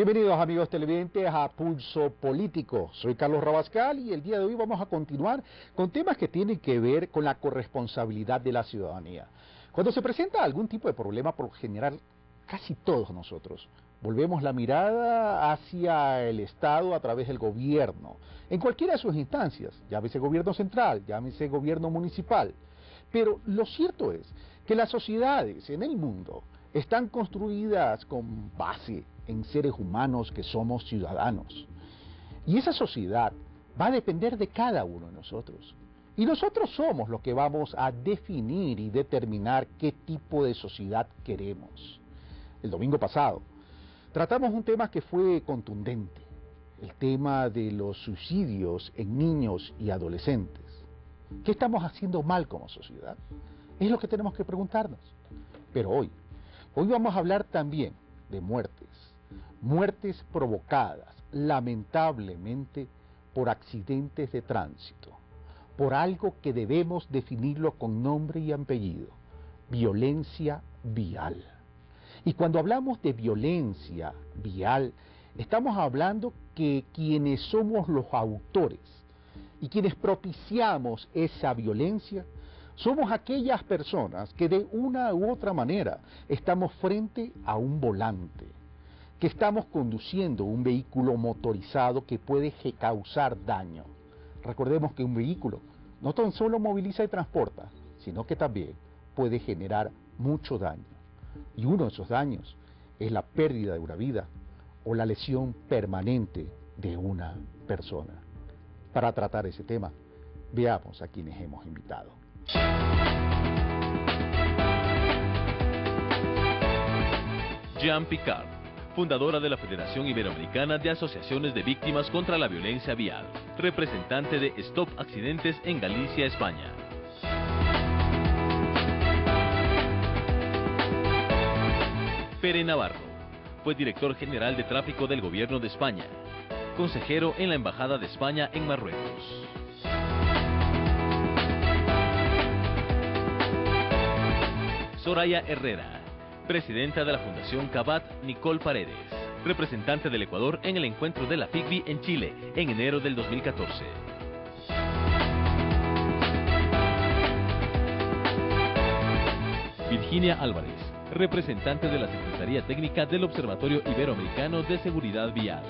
Bienvenidos amigos televidentes a Pulso Político. Soy Carlos Rabascal y el día de hoy vamos a continuar con temas que tienen que ver con la corresponsabilidad de la ciudadanía. Cuando se presenta algún tipo de problema, por lo general, casi todos nosotros volvemos la mirada hacia el Estado a través del gobierno, en cualquiera de sus instancias, llámese gobierno central, llámese gobierno municipal. Pero lo cierto es que las sociedades en el mundo están construidas con base en seres humanos que somos ciudadanos. Y esa sociedad va a depender de cada uno de nosotros. Y nosotros somos los que vamos a definir y determinar qué tipo de sociedad queremos. El domingo pasado tratamos un tema que fue contundente, el tema de los suicidios en niños y adolescentes. ¿Qué estamos haciendo mal como sociedad? Es lo que tenemos que preguntarnos. Pero hoy vamos a hablar también de muertes provocadas, lamentablemente, por accidentes de tránsito, por algo que debemos definirlo con nombre y apellido: violencia vial. Y cuando hablamos de violencia vial, estamos hablando que quienes somos los autores y quienes propiciamos esa violencia somos aquellas personas que de una u otra manera estamos frente a un volante, que estamos conduciendo un vehículo motorizado que puede causar daño. Recordemos que un vehículo no tan solo moviliza y transporta, sino que también puede generar mucho daño. Y uno de esos daños es la pérdida de una vida o la lesión permanente de una persona. Para tratar ese tema, veamos a quienes hemos invitado. Jean Picard, fundadora de la Federación Iberoamericana de Asociaciones de Víctimas contra la Violencia Vial, representante de Stop Accidentes en Galicia, España. Pere Navarro, fue director general de tráfico del Gobierno de España, consejero en la Embajada de España en Marruecos. Soraya Herrera, presidenta de la Fundación Cabat Nicole Paredes, representante del Ecuador en el encuentro de la FICBI en Chile en enero del 2014. Virginia Álvarez, representante de la Secretaría Técnica del Observatorio Iberoamericano de Seguridad Vial.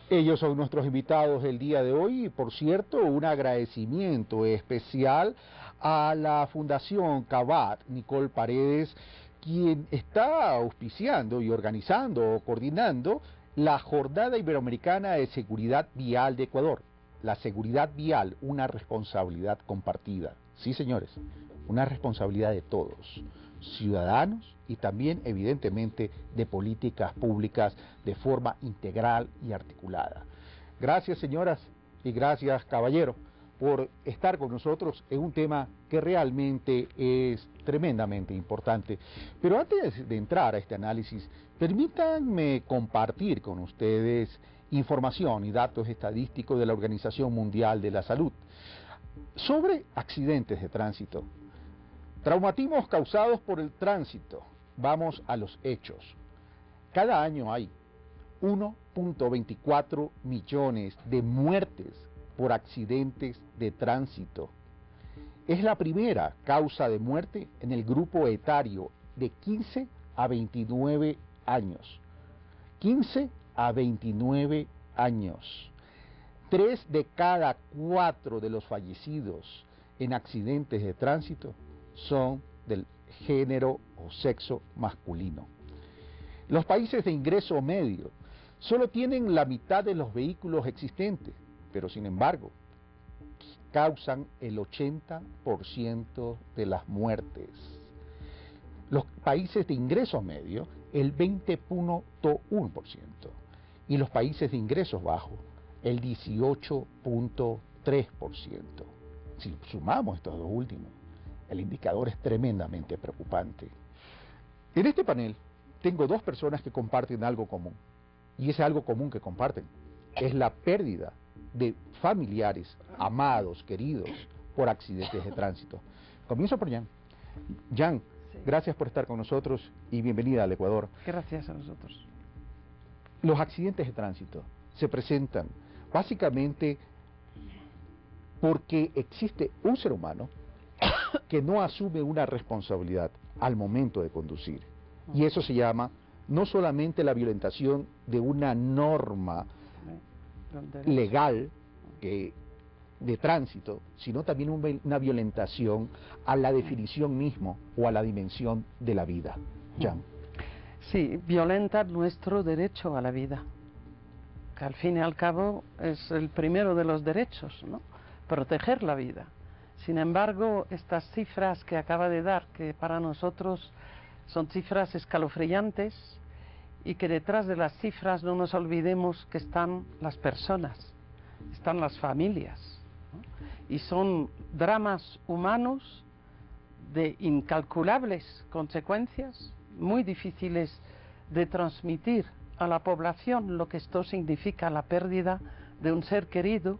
Ellos son nuestros invitados del día de hoy y, por cierto, un agradecimiento especial a la Fundación Cabat Nicole Paredes, quien está auspiciando y organizando o coordinando la Jornada Iberoamericana de Seguridad Vial de Ecuador. La seguridad vial, una responsabilidad compartida. Sí, señores, una responsabilidad de todos, ciudadanos y también, evidentemente, de políticas públicas de forma integral y articulada. Gracias, señoras, y gracias, caballero, por estar con nosotros en un tema que realmente es tremendamente importante. Pero antes de entrar a este análisis, permítanme compartir con ustedes información y datos estadísticos de la Organización Mundial de la Salud sobre accidentes de tránsito. Traumatismos causados por el tránsito. Vamos a los hechos. Cada año hay 1.24 millones de muertes por accidentes de tránsito. Es la primera causa de muerte en el grupo etario de 15 a 29 años. 15 a 29 años. 3 de cada 4 de los fallecidos en accidentes de tránsito son del género o sexo masculino. Los países de ingreso medio solo tienen la mitad de los vehículos existentes, pero sin embargo causan el 80% de las muertes. Los países de ingreso medio el 20.1% y los países de ingresos bajos el 18.3%. Si sumamos estos dos últimos, el indicador es tremendamente preocupante. En este panel tengo dos personas que comparten algo común, y ese algo común que comparten es la pérdida de familiares, amados, queridos, por accidentes de tránsito. Comienzo por Jan. Jan, Sí. gracias por estar con nosotros y bienvenida al Ecuador. Gracias a nosotros. Los accidentes de tránsito se presentan básicamente porque existe un ser humano que no asume una responsabilidad al momento de conducir. Y eso se llama no solamente la violentación de una norma legal de tránsito, sino también una violentación a la definición mismo o a la dimensión de la vida. Jan. Sí, violenta nuestro derecho a la vida, que al fin y al cabo es el primero de los derechos, ¿no? Proteger la vida. Sin embargo, estas cifras que acaba de dar, que para nosotros son cifras escalofriantes, y que detrás de las cifras no nos olvidemos que están las personas, están las familias, ¿no? Y son dramas humanos de incalculables consecuencias, muy difíciles de transmitir a la población lo que esto significa, la pérdida de un ser querido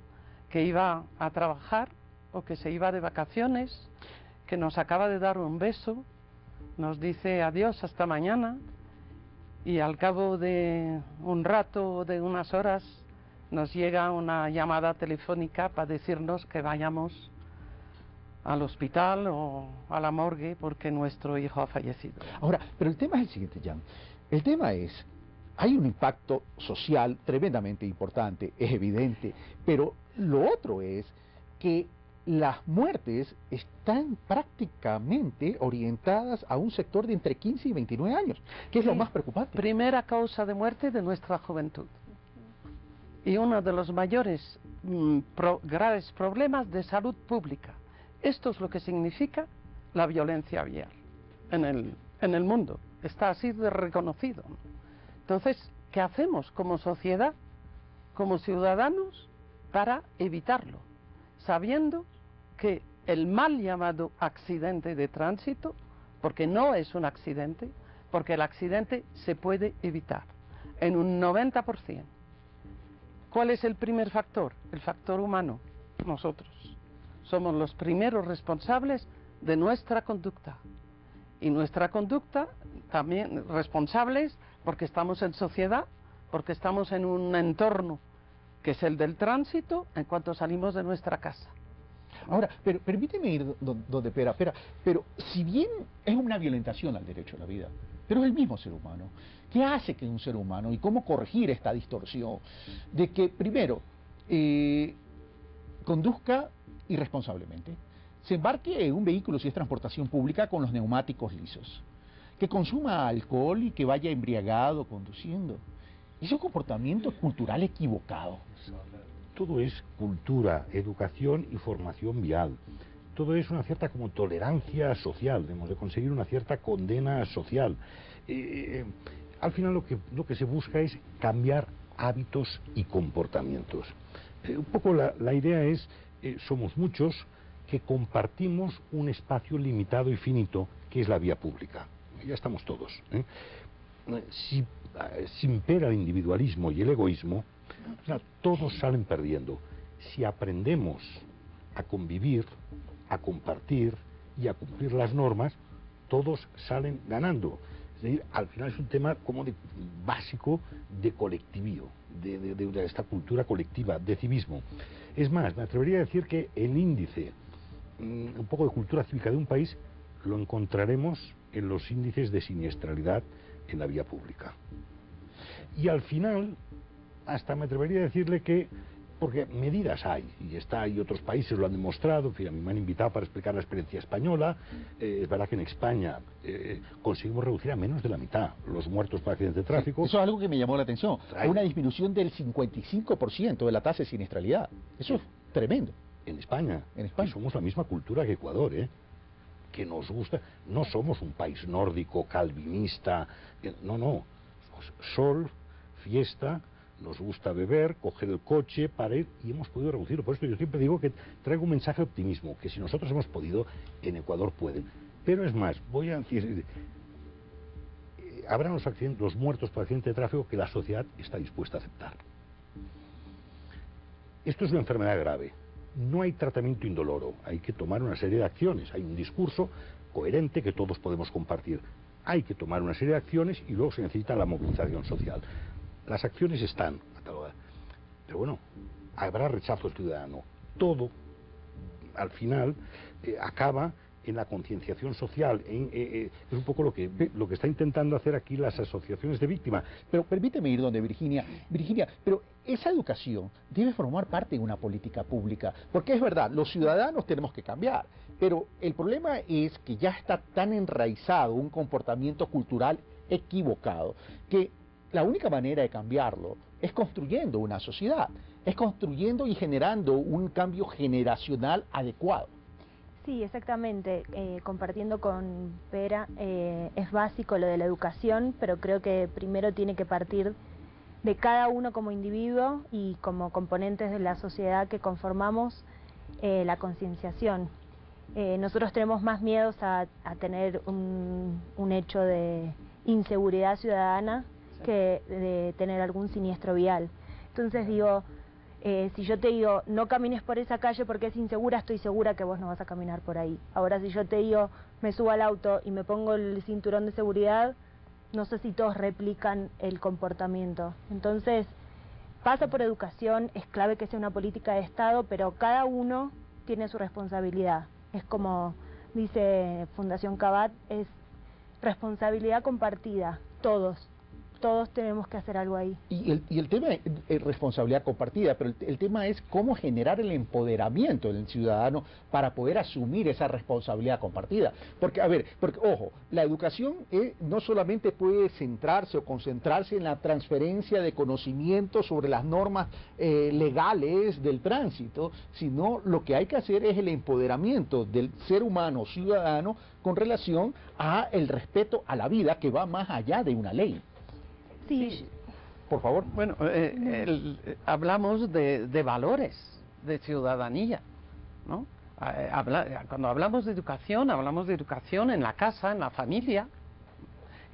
que iba a trabajar o que se iba de vacaciones, que nos acaba de dar un beso, nos dice adiós hasta mañana, y al cabo de un rato o de unas horas nos llega una llamada telefónica para decirnos que vayamos al hospital o a la morgue porque nuestro hijo ha fallecido. Ahora, pero el tema es el siguiente, Jan. El tema es, hay un impacto social tremendamente importante, es evidente, pero lo otro es que las muertes están prácticamente orientadas a un sector de entre 15 y 29 años, que es lo más preocupante. Primera causa de muerte de nuestra juventud. Y uno de los mayores graves problemas de salud pública. Esto es lo que significa la violencia vial en el mundo. Está así de reconocido. Entonces, ¿qué hacemos como sociedad, como ciudadanos, para evitarlo? Sabiendo que el mal llamado accidente de tránsito, porque no es un accidente, porque el accidente se puede evitar en un 90%. ¿Cuál es el primer factor? El factor humano, nosotros. Somos los primeros responsables de nuestra conducta. Y nuestra conducta también responsables porque estamos en sociedad, porque estamos en un entorno que es el del tránsito en cuanto salimos de nuestra casa. Ahora, pero permíteme ir donde Pera, pero si bien es una violentación al derecho a la vida, pero es el mismo ser humano. ¿Qué hace que un ser humano y cómo corregir esta distorsión de que, primero, conduzca irresponsablemente, se embarque en un vehículo si es transportación pública con los neumáticos lisos, que consuma alcohol y que vaya embriagado conduciendo? Es un comportamiento cultural equivocado. Todo es cultura, educación y formación vial. Todo es una cierta como tolerancia social, debemos de conseguir una cierta condena social. Al final lo que se busca es cambiar hábitos y comportamientos. Un poco la idea es, somos muchos que compartimos un espacio limitado y finito que es la vía pública. Ya estamos todos. Si impera el individualismo y el egoísmo, o sea, todos salen perdiendo. Si aprendemos a convivir, a compartir y a cumplir las normas, todos salen ganando. Es decir, al final es un tema como básico de colectivismo, de esta cultura colectiva, de civismo. Es más, me atrevería a decir que el índice un poco de cultura cívica de un país lo encontraremos en los índices de siniestralidad en la vía pública. Y al final, hasta me atrevería a decirle que, porque medidas hay, y otros países lo han demostrado, en fin, a mí me han invitado para explicar la experiencia española. Es verdad que en España conseguimos reducir a menos de la mitad los muertos por accidentes de tráfico. Sí, eso es algo que me llamó la atención, una disminución del 55% de la tasa de siniestralidad. Eso es tremendo. En España, y somos la misma cultura que Ecuador, que nos gusta, no somos un país nórdico, calvinista, no, sol, fiesta, nos gusta beber, coger el coche para ir, y hemos podido reducirlo. Por esto yo siempre digo que traigo un mensaje de optimismo, que si nosotros hemos podido, en Ecuador pueden. Pero es más, voy a decir, habrán los muertos por accidente de tráfico que la sociedad está dispuesta a aceptar. Esto es una enfermedad grave. no hay tratamiento indoloro, hay que tomar una serie de acciones, hay un discurso coherente que todos podemos compartir. Hay que tomar una serie de acciones y luego se necesita la movilización social. Las acciones están catalogadas, pero bueno, habrá rechazo ciudadano. Todo, al final, acaba en la concienciación social. Es un poco lo que está intentando hacer aquí las asociaciones de víctimas. Pero permíteme ir donde Virginia. Virginia, pero esa educación debe formar parte de una política pública, porque es verdad, los ciudadanos tenemos que cambiar, pero el problema es que ya está tan enraizado un comportamiento cultural equivocado, que la única manera de cambiarlo es construyendo una sociedad, es construyendo y generando un cambio generacional adecuado. Sí, exactamente. Compartiendo con Pera, es básico lo de la educación, pero creo que primero tiene que partir de cada uno como individuo y como componentes de la sociedad que conformamos, la concienciación. Nosotros tenemos más miedos a tener un hecho de inseguridad ciudadana que de tener algún siniestro vial. Entonces digo, si yo te digo, no camines por esa calle porque es insegura, estoy segura que vos no vas a caminar por ahí. Ahora, si yo te digo, me subo al auto y me pongo el cinturón de seguridad, no sé si todos replican el comportamiento. Entonces, pasa por educación, es clave que sea una política de Estado, pero cada uno tiene su responsabilidad. Es como dice Fundación Cabat, es responsabilidad compartida, todos tenemos que hacer algo ahí. Y el tema es responsabilidad compartida, pero el tema es cómo generar el empoderamiento del ciudadano para poder asumir esa responsabilidad compartida. Porque, ojo, la educación no solamente puede centrarse o concentrarse en la transferencia de conocimiento sobre las normas legales del tránsito, sino lo que hay que hacer es el empoderamiento del ser humano ciudadano con relación a el respeto a la vida, que va más allá de una ley. Sí. Por favor. Bueno, hablamos de valores, de ciudadanía, ¿no? Cuando hablamos de educación en la casa, en la familia,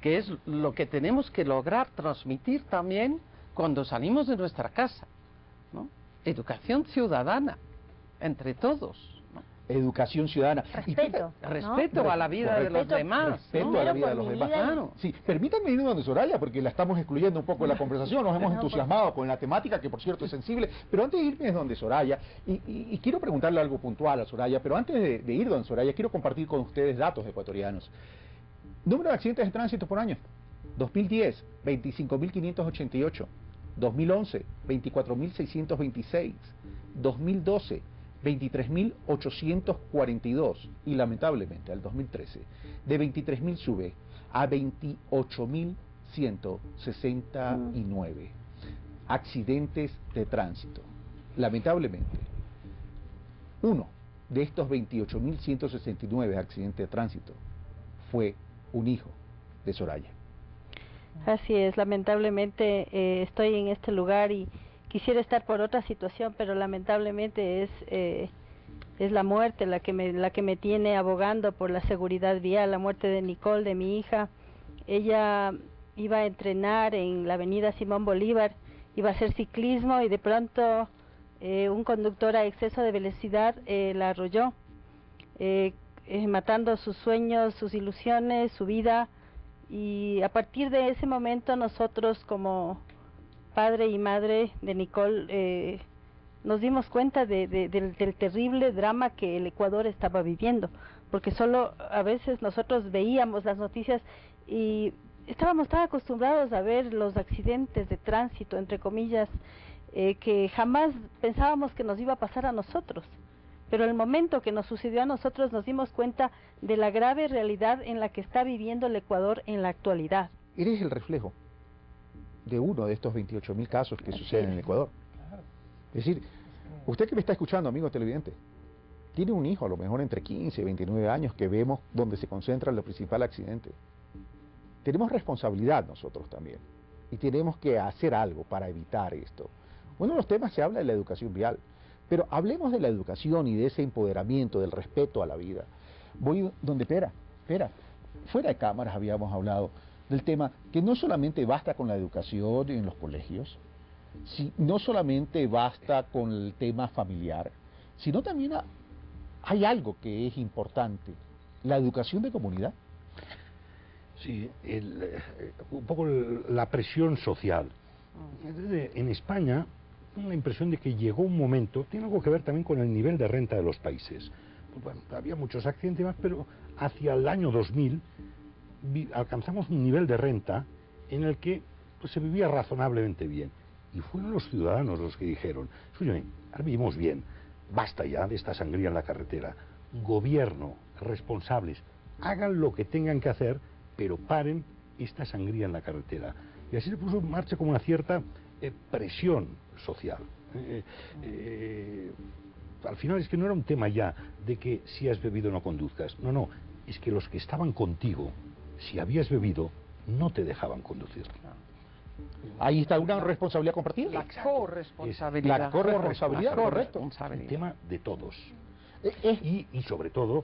que es lo que tenemos que lograr transmitir también cuando salimos de nuestra casa, ¿no? Educación ciudadana, entre todos. Educación ciudadana. Respeto a la vida de los demás. Respeto a la vida de los demás. Claro. Sí, permítanme ir donde Soraya, porque la estamos excluyendo un poco de la conversación, nos hemos entusiasmado con la temática, que por cierto es sensible, pero antes de irme es donde Soraya, y quiero preguntarle algo puntual a Soraya, pero antes de ir donde Soraya, quiero compartir con ustedes datos ecuatorianos. Número de accidentes de tránsito por año. 2010, 25.588. 2011, 24.626. 2012, 23.842, y lamentablemente al 2013 de 23.000 sube a 28.169 accidentes de tránsito. Lamentablemente, uno de estos 28.169 accidentes de tránsito fue un hijo de Soraya. Así es, lamentablemente estoy en este lugar y quisiera estar por otra situación, pero lamentablemente es la muerte la que me tiene abogando por la seguridad vial, la muerte de Nicole, de mi hija. Ella iba a entrenar en la avenida Simón Bolívar, iba a hacer ciclismo y de pronto un conductor a exceso de velocidad la arrolló, matando sus sueños, sus ilusiones, su vida, y a partir de ese momento nosotros como padre y madre de Nicole nos dimos cuenta del terrible drama que el Ecuador estaba viviendo, porque solo a veces nosotros veíamos las noticias y estábamos tan acostumbrados a ver los accidentes de tránsito, entre comillas, que jamás pensábamos que nos iba a pasar a nosotros. Pero el momento que nos sucedió a nosotros nos dimos cuenta de la grave realidad en la que está viviendo el Ecuador en la actualidad. Eres el reflejo de uno de estos 28.000 casos que suceden en el Ecuador. Es decir, usted que me está escuchando, amigo televidente, tiene un hijo a lo mejor entre 15 y 29 años que vemos donde se concentra los principales accidentes. Tenemos responsabilidad nosotros también y tenemos que hacer algo para evitar esto. Uno de los temas se habla de la educación vial, pero hablemos de la educación y de ese empoderamiento, del respeto a la vida. Voy donde Pera, fuera de cámaras habíamos hablado del tema que no solamente basta con la educación en los colegios, no solamente basta con el tema familiar, sino también hay algo que es importante, la educación de comunidad. Sí, un poco la presión social. En España, tengo la impresión de que llegó un momento, tiene algo que ver también con el nivel de renta de los países. Pues bueno, había muchos accidentes más, pero hacia el año 2000 alcanzamos un nivel de renta en el que pues, se vivía razonablemente bien. Y fueron los ciudadanos los que dijeron, oye, ahora vivimos bien, basta ya de esta sangría en la carretera. Gobierno, responsables, hagan lo que tengan que hacer, pero paren esta sangría en la carretera. Y así se puso en marcha como una cierta presión social. Al final es que no era un tema ya de que si has bebido no conduzcas. No, no, es que los que estaban contigo, si habías bebido, no te dejaban conducir. Ahí está una responsabilidad compartida. La corresponsabilidad. La corresponsabilidad, correcto. Un tema de todos. Y sobre todo,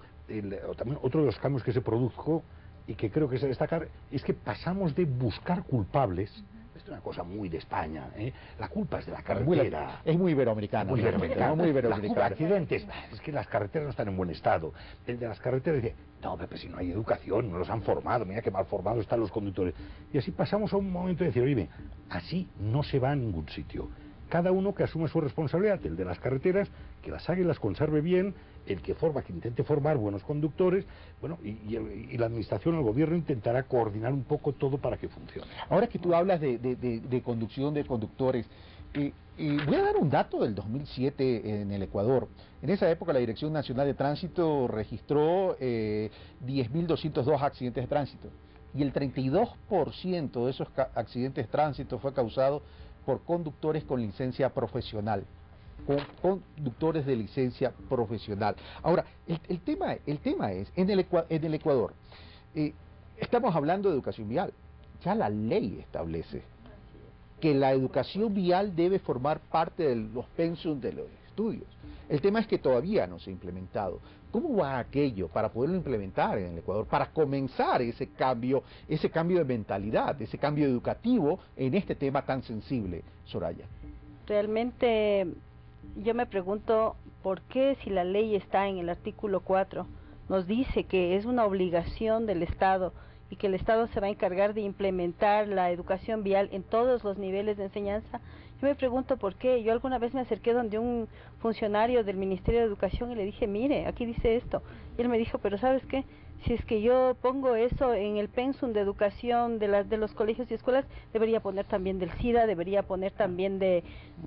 también otro de los cambios que se produjo y que creo que se destacar es que pasamos de buscar culpables. Esto es una cosa muy de España, ¿eh? La culpa es de la carretera. Es muy iberoamericana. Muy iberoamericana. Muy La iberoamericana. culpa de accidentes. Es que las carreteras no están en buen estado. El de las carreteras dice, no, pero si no hay educación, no los han formado, mira qué mal formados están los conductores. Y así pasamos a un momento de decir, oye, así no se va a ningún sitio. Cada uno que asume su responsabilidad, el de las carreteras, que las haga y las conserve bien, el que forma, que intente formar buenos conductores, bueno, y la administración, el gobierno intentará coordinar un poco todo para que funcione. Ahora que tú hablas de conducción de conductores, voy a dar un dato del 2007 en el Ecuador. En esa época la Dirección Nacional de Tránsito registró 10.202 accidentes de tránsito y el 32% de esos accidentes de tránsito fue causado por conductores con licencia profesional, con conductores de licencia profesional. Ahora, el tema es, en el Ecuador, estamos hablando de educación vial, ya la ley establece que la educación vial debe formar parte de los pensum de los estudios. El tema es que todavía no se ha implementado. ¿Cómo va aquello para poderlo implementar en el Ecuador, para comenzar ese cambio de mentalidad, ese cambio educativo en este tema tan sensible, Soraya? Realmente yo me pregunto por qué, si la ley está en el artículo 4, nos dice que es una obligación del Estado y que el Estado se va a encargar de implementar la educación vial en todos los niveles de enseñanza. Yo me pregunto por qué. Yo alguna vez me acerqué donde un funcionario del Ministerio de Educación y le dije, mire, aquí dice esto. Y él me dijo, pero ¿sabes qué? Si es que yo pongo eso en el pensum de educación de los colegios y escuelas, debería poner también del SIDA, debería poner también de...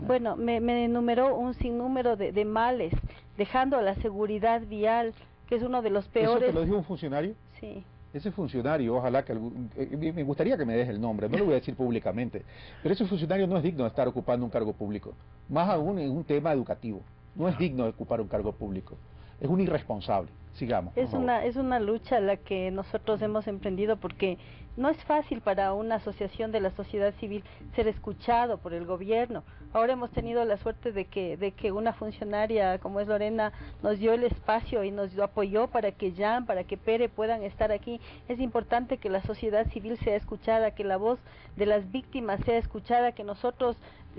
Bueno, me enumeró un sinnúmero de males, dejando a la seguridad vial, que es uno de los peores... ¿Eso te lo dijo un funcionario? Sí. Ese funcionario, ojalá que me gustaría que me des el nombre, no lo voy a decir públicamente, pero ese funcionario no es digno de estar ocupando un cargo público, más aún en un tema educativo, no es digno de ocupar un cargo público, es un irresponsable. Sigamos. Es una lucha la que nosotros hemos emprendido, porque no es fácil para una asociación de la sociedad civil ser escuchado por el gobierno. Ahora hemos tenido la suerte de que una funcionaria como es Lorena nos dio el espacio y nos apoyó para que Jan, para que Pere puedan estar aquí. Es importante que la sociedad civil sea escuchada, que la voz de las víctimas sea escuchada, que nosotros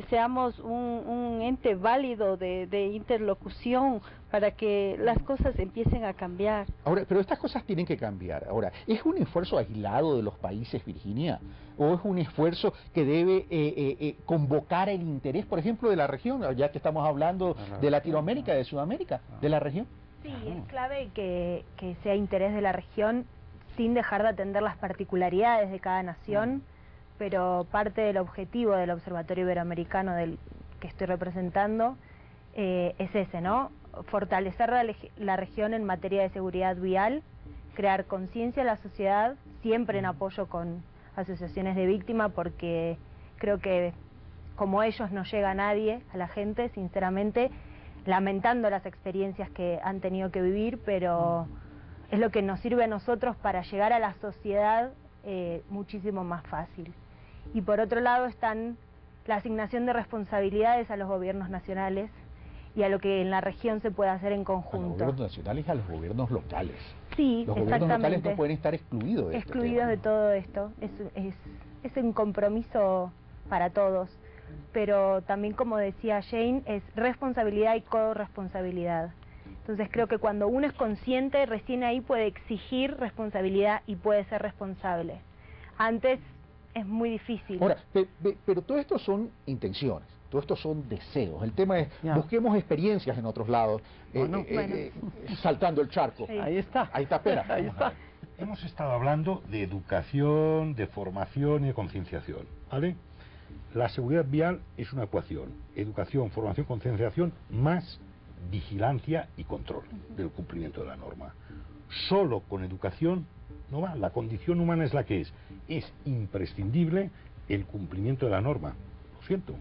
seamos un ente válido de interlocución para que las cosas empiecen a cambiar. Ahora, pero estas cosas tienen que cambiar. Ahora, ¿es un esfuerzo aislado de los países, Virginia? ¿O es un esfuerzo que debe convocar el interés, por ejemplo, de la región, ya que estamos hablando de Latinoamérica, de Sudamérica, de la región? Sí, es clave que sea interés de la región sin dejar de atender las particularidades de cada nación, pero parte del objetivo del Observatorio Iberoamericano del que estoy representando es ese, ¿no? Fortalecer la región en materia de seguridad vial, crear conciencia en la sociedad, siempre en apoyo con asociaciones de víctimas, porque creo que como ellos no llega a nadie, a la gente, sinceramente, lamentando las experiencias que han tenido que vivir, pero es lo que nos sirve a nosotros para llegar a la sociedad muchísimo más fácil. Y por otro lado están la asignación de responsabilidades a los gobiernos nacionales y a lo que en la región se puede hacer en conjunto. A los gobiernos nacionales y a los gobiernos locales. Sí, los exactamente. Gobiernos locales no pueden estar excluidos de excluidos este tema, de todo esto. Es un compromiso para todos. pero también, como decía Jane, es responsabilidad y corresponsabilidad. Entonces creo que cuando uno es consciente, recién ahí puede exigir responsabilidad y puede ser responsable. Antes es muy difícil. Ahora, pero todo esto son intenciones, todo esto son deseos. El tema es, Ya. busquemos experiencias en otros lados, Bueno. saltando el charco. Sí. Ahí está. Ahí está, espera. Ahí está. Hemos estado hablando de educación, de formación y de concienciación, ¿vale? La seguridad vial es una ecuación: educación, formación, concienciación, más vigilancia y control del cumplimiento de la norma. Solo con educación no va, la condición humana es la que es imprescindible el cumplimiento de la norma. Lo siento,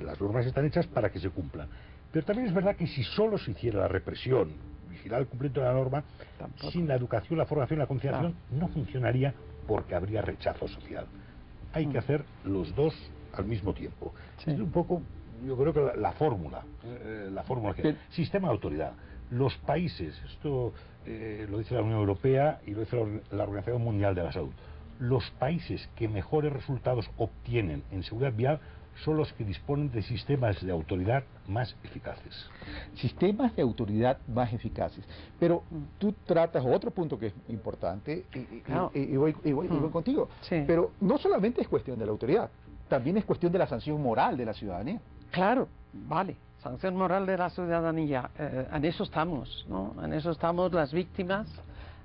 las normas están hechas para que se cumplan. Pero también es verdad que si solo se hiciera la represión, vigilar el cumplimiento de la norma, Tampoco. sin la educación, la formación y la concienciación, no funcionaría, porque habría rechazo social. Hay que hacer los dos al mismo tiempo. Sí. Es un poco, yo creo que la fórmula que sistema de autoridad. Los países, esto lo dice la Unión Europea y lo dice la Organización Mundial de la Salud, los países que mejores resultados obtienen en seguridad vial son los que disponen de sistemas de autoridad más eficaces. Sistemas de autoridad más eficaces. Pero tú tratas otro punto que es importante, Claro. y voy contigo. Sí. Pero no solamente es cuestión de la autoridad, también es cuestión de la sanción moral de la ciudadanía. Claro, vale. Sanción moral de la ciudadanía. En eso estamos, ¿no? En eso estamos las víctimas,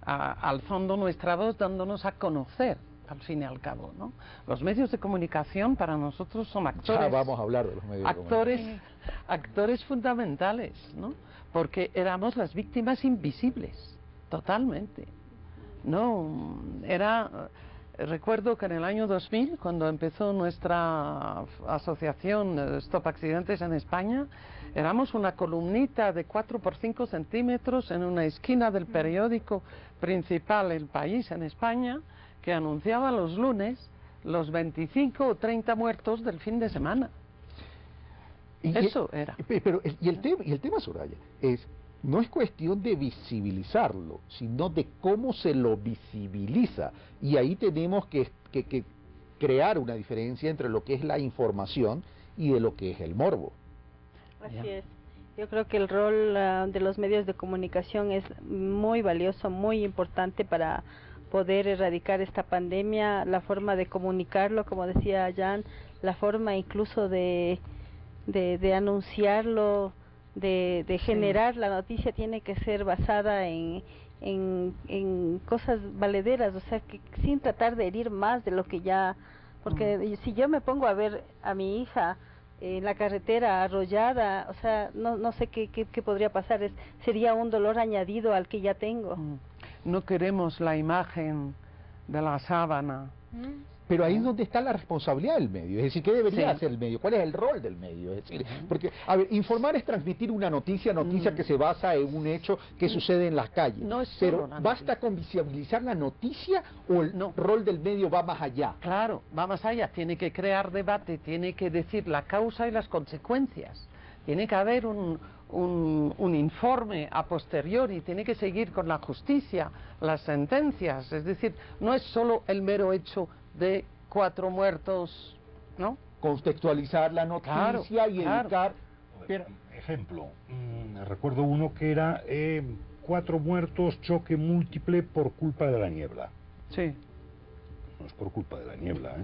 alzando nuestra voz, dándonos a conocer, al fin y al cabo, ¿no? Los medios de comunicación para nosotros son actores. Ya vamos a hablar de los medios de comunicación. Actores fundamentales, ¿no? Porque éramos las víctimas invisibles, totalmente. No, recuerdo que en el año 2000, cuando empezó nuestra asociación Stop Accidentes en España, éramos una columnita de 4 por 5 centímetros en una esquina del periódico principal El País en España, que anunciaba los lunes los 25 o 30 muertos del fin de semana. Eso era. Pero el tema, Soraya, no es cuestión de visibilizarlo, sino de cómo se lo visibiliza. Y ahí tenemos que crear una diferencia entre lo que es la información y de lo que es el morbo. Así es. Yo creo que el rol de los medios de comunicación es muy valioso, muy importante para poder erradicar esta pandemia, la forma de comunicarlo, como decía Jan, la forma incluso de anunciarlo, de generar la noticia, tiene que ser basada en cosas valederas, o sea, que sin tratar de herir más de lo que ya, porque si yo me pongo a ver a mi hija en la carretera arrollada, o sea, no sé qué podría pasar, sería un dolor añadido al que ya tengo. No queremos la imagen de la sábana. Pero ahí es donde está la responsabilidad del medio. Es decir, ¿qué debería Sí. hacer el medio? ¿Cuál es el rol del medio? Es decir, porque, a ver, informar es transmitir una noticia que se basa en un hecho que sucede en las calles. No es solo Pero la ¿basta noticia. con visibilizar la noticia o el rol del medio va más allá? Claro, va más allá, tiene que crear debate, tiene que decir la causa y las consecuencias, tiene que haber un informe a posteriori, tiene que seguir con la justicia, las sentencias, es decir, no es solo el mero hecho de 4 muertos, ¿no? Contextualizar la noticia y educar. Pero, ejemplo, recuerdo uno que era 4 muertos, choque múltiple por culpa de la niebla. Sí, No es por culpa de la niebla,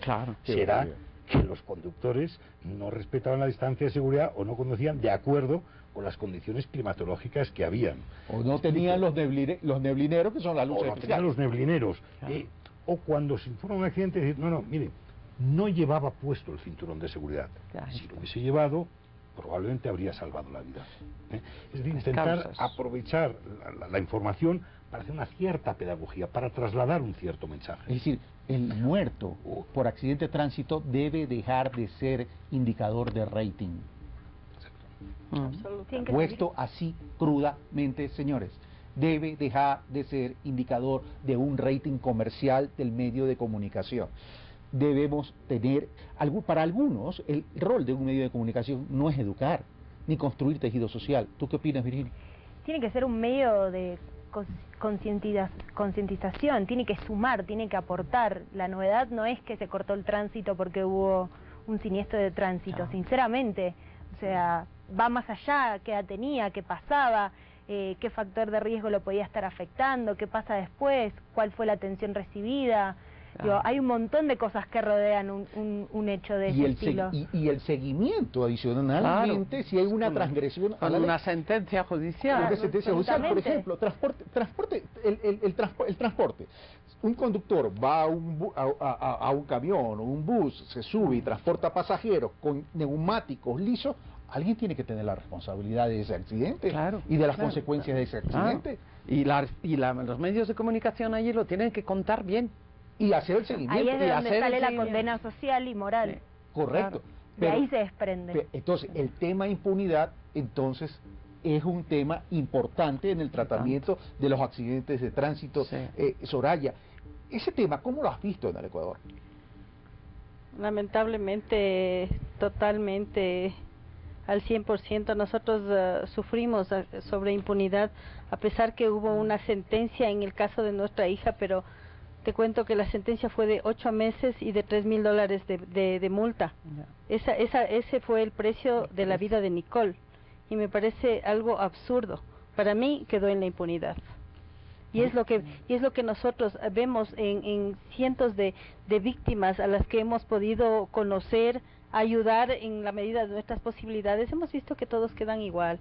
claro. Será que los conductores no respetaban la distancia de seguridad o no conducían de acuerdo con las condiciones climatológicas que habían. O no tenían los neblineros, que son las O luces no tenían especiales. los neblineros. Claro. O cuando se informa un accidente, decir, no, mire, no llevaba puesto el cinturón de seguridad. Ya Si está. lo hubiese llevado, probablemente habría salvado la vida. Es decir, Las intentar causas. aprovechar la información para hacer una cierta pedagogía, para trasladar un cierto mensaje. Es decir, el muerto por accidente de tránsito debe dejar de ser indicador de rating. Absolutamente. Puesto así crudamente, señores, debe dejar de ser indicador de un rating comercial del medio de comunicación. Debemos tener, para algunos, el rol de un medio de comunicación no es educar, ni construir tejido social. ¿Tú qué opinas, Virginia? Tiene que ser un medio de concientización, tiene que sumar, tiene que aportar. La novedad no es que se cortó el tránsito porque hubo un siniestro de tránsito, sinceramente. O sea, va más allá, qué edad tenía, qué pasaba, qué factor de riesgo lo podía estar afectando, qué pasa después, cuál fue la atención recibida. Digo, hay un montón de cosas que rodean un hecho de ese estilo. Y el seguimiento adicionalmente, si hay una transgresión a la ley. Una sentencia judicial. Una sentencia judicial, por ejemplo, el transporte. Un conductor va a un camión o un bus, se sube y transporta pasajeros con neumáticos lisos, alguien tiene que tener la responsabilidad de ese accidente y de las consecuencias de ese accidente. Y los medios de comunicación allí lo tienen que contar bien. Y hacer el seguimiento. Ahí es de donde sale la condena social y moral. Sí, correcto. De ahí se desprende. Entonces, el tema impunidad, entonces, es un tema importante en el tratamiento de los accidentes de tránsito. Soraya, ese tema, ¿cómo lo has visto en el Ecuador? Lamentablemente, totalmente al 100%. Nosotros sufrimos sobre impunidad, a pesar que hubo una sentencia en el caso de nuestra hija, pero te cuento que la sentencia fue de 8 meses y de $3,000 de multa. Ese fue el precio de la vida de Nicole, y me parece algo absurdo. Para mí quedó en la impunidad. Y es lo que nosotros vemos en cientos de víctimas a las que hemos podido conocer, ayudar en la medida de nuestras posibilidades. Hemos visto que todos quedan igual.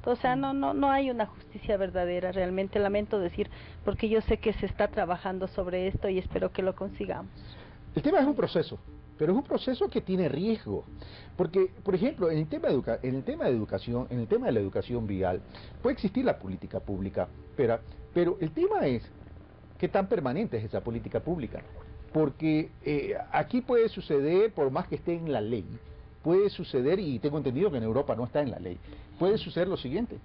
O sea, no hay una justicia verdadera, realmente lamento decir, porque yo sé que se está trabajando sobre esto y espero que lo consigamos. El tema es un proceso, pero es un proceso que tiene riesgo, porque, por ejemplo, en el tema de la educación vial, puede existir la política pública, pero el tema es qué tan permanente es esa política pública, porque aquí puede suceder, por más que esté en la ley, puede suceder, y tengo entendido que en Europa no está en la ley, puede suceder lo siguiente,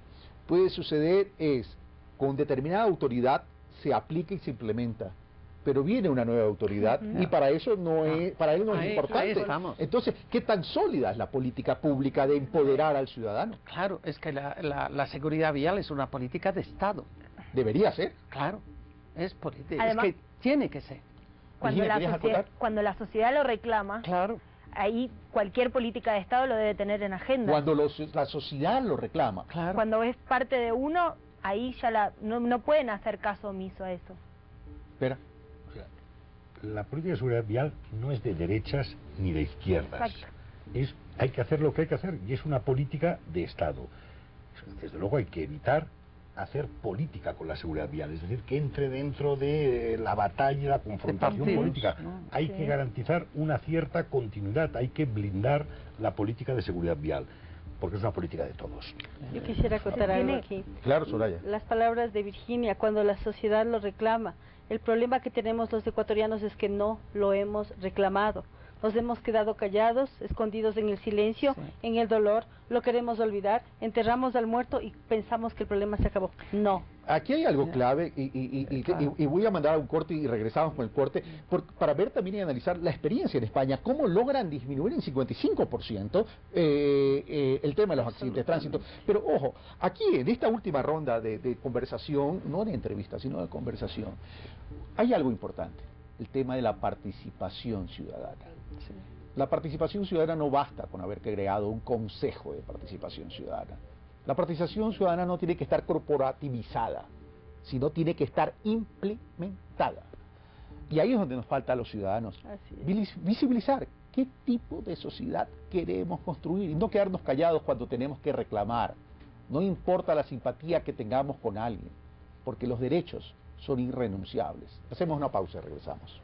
con determinada autoridad se aplica y se implementa, pero viene una nueva autoridad y para eso para él no es importante. Entonces, ¿qué tan sólida es la política pública de empoderar al ciudadano? Claro, es que la seguridad vial es una política de Estado. Debería ser. Claro, es política, Además, es que tiene que ser. Cuando la sociedad lo reclama, ahí cualquier política de Estado lo debe tener en agenda. Cuando la sociedad lo reclama. Cuando es parte de uno, ahí ya no pueden hacer caso omiso a eso. Espera. La política de seguridad vial no es de derechas ni de izquierdas. Hay que hacer lo que hay que hacer, y es una política de Estado. Desde luego hay que evitar hacer política con la seguridad vial, es decir, que entre dentro de la batalla, la confrontación política. Hay que garantizar una cierta continuidad, hay que blindar la política de seguridad vial, porque es una política de todos. Yo quisiera acotar algo aquí. Claro, Soraya. Las palabras de Virginia, cuando la sociedad lo reclama. El problema que tenemos los ecuatorianos es que no lo hemos reclamado. Nos hemos quedado callados, escondidos en el silencio, en el dolor, lo queremos olvidar, enterramos al muerto y pensamos que el problema se acabó. No. Aquí hay algo clave y voy a mandar a un corte y regresamos con el corte para ver también y analizar la experiencia en España, cómo logran disminuir en 55% el tema de los accidentes de tránsito. Pero ojo, aquí en esta última ronda de conversación, no de entrevista, sino de conversación, hay algo importante, el tema de la participación ciudadana. La participación ciudadana no basta con haber creado un consejo de participación ciudadana. La participación ciudadana no tiene que estar corporativizada, sino tiene que estar implementada. Y ahí es donde nos falta a los ciudadanos visibilizar qué tipo de sociedad queremos construir y no quedarnos callados cuando tenemos que reclamar. No importa la simpatía que tengamos con alguien, porque los derechos son irrenunciables. Hacemos una pausa y regresamos.